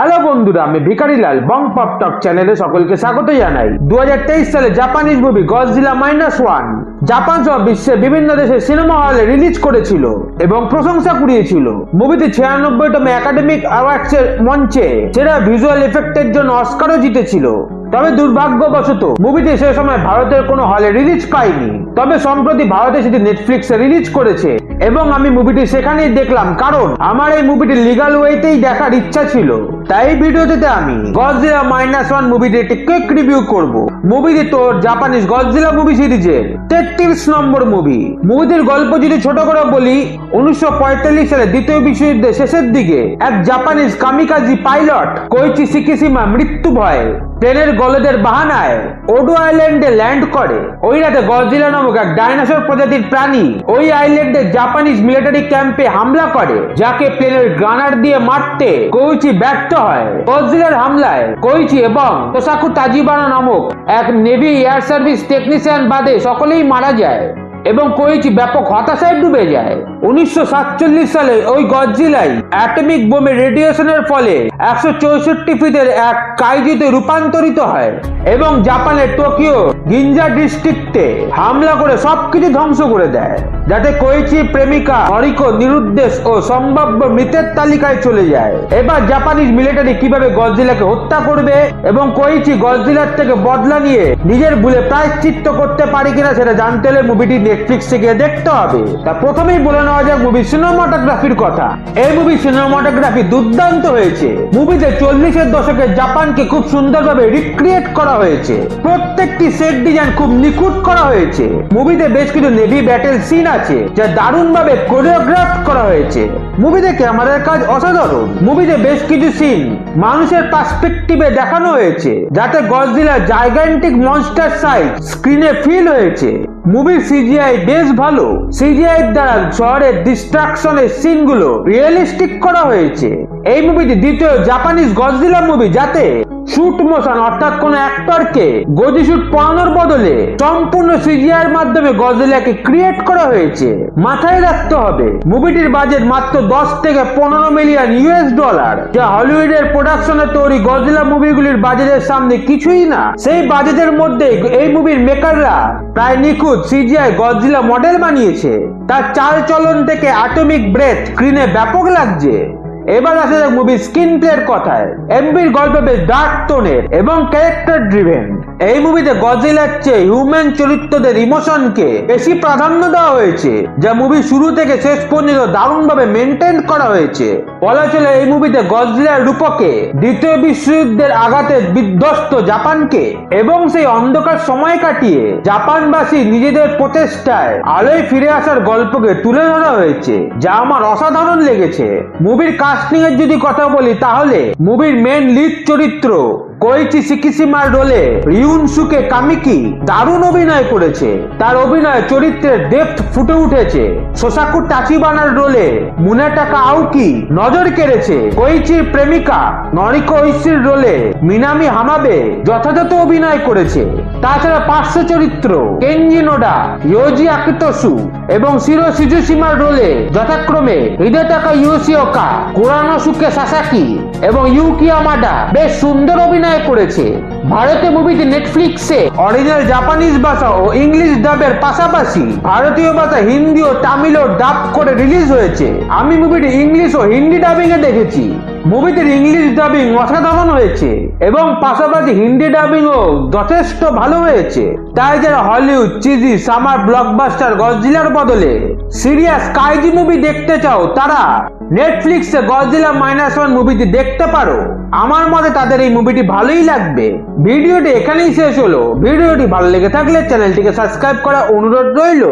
Hello বন্ধুরা, আমি ভিখারি লাল বং পপ টক চ্যানেলে সকলকে স্বাগত জানাই। 2023 সালে জাপানিজ মুভি গডজিলা -1 জাপান সহ বিশ্বের বিভিন্ন দেশের সিনেমা হলে রিলিজ করেছিল এবং প্রশংসা কুড়িয়েছিল। মুভিটি 96তম একাডেমিক অ্যাওয়ার্ডস এর মঞ্চে সেরা ভিজুয়াল এফেক্টের জন্য অস্কারও জিতেছিল। তবে দুর্ভাগ্যবশত মুভিটি সে সময় ভারতের কোনো হলে রিলিজ পায়নি। তবে সম্প্রতি ভারতে সেটি নেটফ্লিক্সে রিলিজ করেছে এবং আমি মুভিটি সেখানেই দেখলাম, কারণ আমার এই মুভিটি লিগাল ওয়েতেই দেখার ইচ্ছা ছিল। তাই ভিডিওতে আমি গডজিলা -1 মুভিটি একটি কুইক রিভিউ করব। মুভিটি তো জাপানিজ গডজিলা মুভি সিরিজের 33 নম্বর মুভি। মুভিটির গল্প যদি ছোট করে বলি, 1945 সালে দ্বিতীয় বিশ্বযুদ্ধের শেষের দিকে এক জাপানিজ কামিকাজি পাইলট কোইচি সিকিশিমা মৃত্যু ভয়ে ট্রেনের গলদের বাহানায় ওডো আইল্যান্ডে ল্যান্ড করে। ওই রাতে গডজিলা নামক এক ডাইনোসর প্রজাতির প্রাণী ওই আইল্যান্ডে জাপানিজ মিলিটারি ক্যাম্পে হামলা করে, যাকে প্লেনের গ্রানার দিয়ে মারতে কোইচি ব্যর্থ হয়। গডজিলার হামলায় কোইচি এবং তোসাকু তাজিবানা নামক এক নেভি এয়ার সার্ভিস টেকনিশিয়ান বাদে সকলেই মারা যায় এবং কোইচি ব্যাপক হতাশায় ডুবে যায়। 1947 সালে ওই গডজিলাই অ্যাটমিক বোমের রেডিয়েশনের ফলে 164 ফিটের এক কাইজুতে রূপান্তরিত হয় এবং জাপানের টোকিও গিনজা ডিস্ট্রিক্টে হামলা করে সবকিছু ধ্বংস করে দেয়, যাতে কোইচি প্রেমিকা নরিকো নিরুদ্দেশ ও সম্ভাব্য মৃতের তালিকায় চলে যায়। এবার জাপানিজ মিলিটারি কিভাবে গডজিলাকে হত্যা করবে এবং কোইচি গডজিলার থেকে বদলা নিয়ে নিজের ভুলে প্রায়শ্চিত্ত করতে পারে কিনা সেটা জানতে হলে মুভিটি নেটফ্লিক্সে গিয়ে দেখতে হবে। তা প্রথমেই বলে নেওয়া যাক মুভি সিনেমাটোগ্রাফির কথা। এই মুভি সিনেমাটোগ্রাফি দুর্দান্ত হয়েছে। মুভিতে 40-এর দশকের জাপানকে খুব সুন্দরভাবে রিক্রিয়েট করা হয়েছে। প্রত্যেকটি সেট ডিজাইন খুব নিখুঁত করা হয়েছে। মুভিতে বেশ কিছু নেভি ব্যাটেল সিন আছে যা দারুণভাবে কোরিওগ্রাফ করা হয়েছে। মুভিতে ক্যামেরার কাজ অসাধারণ। মুভিতে বেশ কিছু সিন মানুষের পার্সপেক্টিভে দেখানো হয়েছে, যাতে গডজিলা জাইগান্টিক মনস্টার সাইজ স্ক্রিনে ফিল হয়েছে। মুভির সিজিআই বেশ ভালো। সিজিআই দ্বারা শহরের ডিস্ট্রাকশনের সিনগুলো রিয়েলিস্টিক করা হয়েছে। এই মুভিটি দ্বিতীয় জাপানিজ গডজিলা মুভি যাতে শুট মোশন অর্থাৎ কোন অ্যাক্টরকে গদি শুট পরানোর বদলে সম্পূর্ণ সিজিআই এর মাধ্যমে গডজিলাকে ক্রিয়েট করা হয়েছে। মাথায় রাখতে হবে মুভিটির বাজেট মাত্র 10 থেকে 15 মিলিয়ন ইউএস ডলার, যা হলিউডের প্রোডাকশনে তৈরি গডজিলা মুভিগুলির বাজেটের সামনে কিছুই না। সেই বাজেটের মধ্যে এই মুভির মেকাররা প্রায় নিখুঁত সিজিআই গডজিলা মডেল বানিয়েছে। তার চাল চলন থেকে অ্যাটমিক ব্রেথ স্ক্রিনে ব্যাপক লাগছে। এবার আসা যাক মুভি স্ক্রিন প্লের কথায়। এমবির গল্প বেশ ডার্ক টোনের এবং ক্যারেক্টার ড্রিভেন। এই মুভিতে গডজিলার চেয়ে হিউম্যান চরিত্রদের ইমোশনকে বেশি প্রাধান্য দেওয়া হয়েছে, যা মুভি শুরু থেকে শেষ পর্যন্ত দারুণভাবে মেনটেন করা হয়েছে। বলা চলে এই মুভিতে গডজিলার রূপকে দ্বিতীয় বিশ্বযুদ্ধের আঘাতে বিধ্বস্ত জাপানকে এবং সেই অন্ধকার সময় কাটিয়ে জাপানবাসী নিজেদের প্রচেষ্টায় আলোয় ফিরে আসার গল্পকে তুলে ধরা হয়েছে, যা আমার অসাধারণ লেগেছে। মুভির কাস্টিং এর যদি কথা বলি, তাহলে মুভির মেন লিড চরিত্র কোইচি সিকিশিমার রোলে রিউনসুকে কামিকি দারুণ অভিনয় করেছে। তার অভিনয় চরিত্রের ডেপথ ফুটে উঠেছে। সোসাকু তাচিবানার রোলে মুনাটাকা আউকি নজর কেড়েছে। কোইচির প্রেমিকা নরিকো ইসির রোলে মিনামি হামাবে যথাযথ অভিনয় করেছে। তাছাড়া পার্শ্ব চরিত্র কেনজি নোডা, ইয়োজি আকিতোসু এবং শিরো শিজুশিমার রোলে যথাক্রমে হিদেটাকা ইয়োশিওকা, কুরানোসুকে সাসাকি এবং ইউকি আমাডা বেশ সুন্দর অভিনয় করেছে। ভারতে মুভিটি নেটফ্লিক্সে অরিজিনাল জাপানিজ ভাষা ও ইংলিশ ডাবের পাশাপাশি ভারতীয় ভাষা হিন্দি ও তামিলও ডাব করে রিলিজ হয়েছে। আমি মুভিটি ইংলিশ ও হিন্দি ডাবিং এ দেখেছি। মুভিটির ইংলিশ ডাবিং অসাধারণ হয়েছে এবং পাশাপাশি হিন্দি ডাবিং ও যথেষ্ট ভালো হয়েছে। তাই যারা হলিউড চিজি সামার ব্লকবাস্টার গডজিলার বদলে সিরিয়াস কাইজি মুভি দেখতে চাও, তারা নেটফ্লিক্সে গডজিলা -1 মুভিটি দেখতে পারো। আমার মতে তাদের এই মুভিটি ভালোই লাগবে। ভিডিওটি এখানেই শেষ হলো। ভিডিওটি ভালো লেগে থাকলে চ্যানেলটিকে সাবস্ক্রাইব করার অনুরোধ রইল।